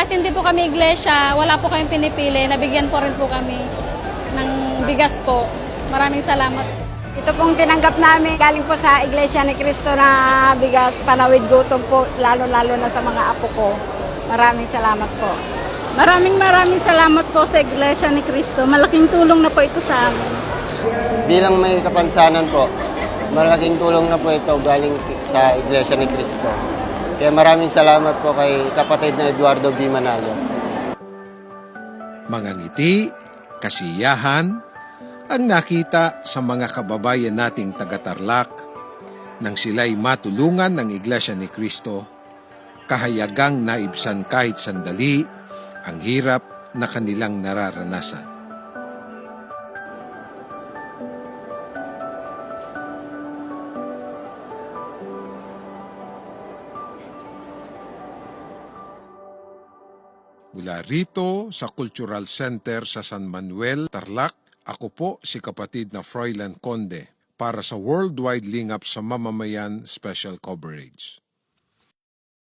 Kahit hindi po kami iglesia, wala po kayong pinipili, nabigyan po rin po kami ng bigas po. Maraming salamat. Ito pong tinanggap namin galing po sa Iglesia ni Cristo na bigas, panawid gutom po, lalo-lalo na sa mga apo ko. Maraming salamat po. Maraming salamat po sa Iglesia ni Cristo. Malaking tulong na po ito sa amin. Bilang may kapansanan po, malaking tulong na po ito galing sa Iglesia ni Cristo. Kaya maraming salamat po kay kapatid na Eduardo B. Manalo. Mga ngiti, kasiyahan, ang nakita sa mga kababayan nating taga-Tarlac nang sila'y matulungan ng Iglesia ni Cristo, kahayagang naibsan kahit sandali ang hirap na kanilang nararanasan. Mula rito sa Cultural Center sa San Manuel, Tarlac, ako po si kapatid na Froilan Conde para sa Worldwide Lingap sa Mamamayan Special Coverage.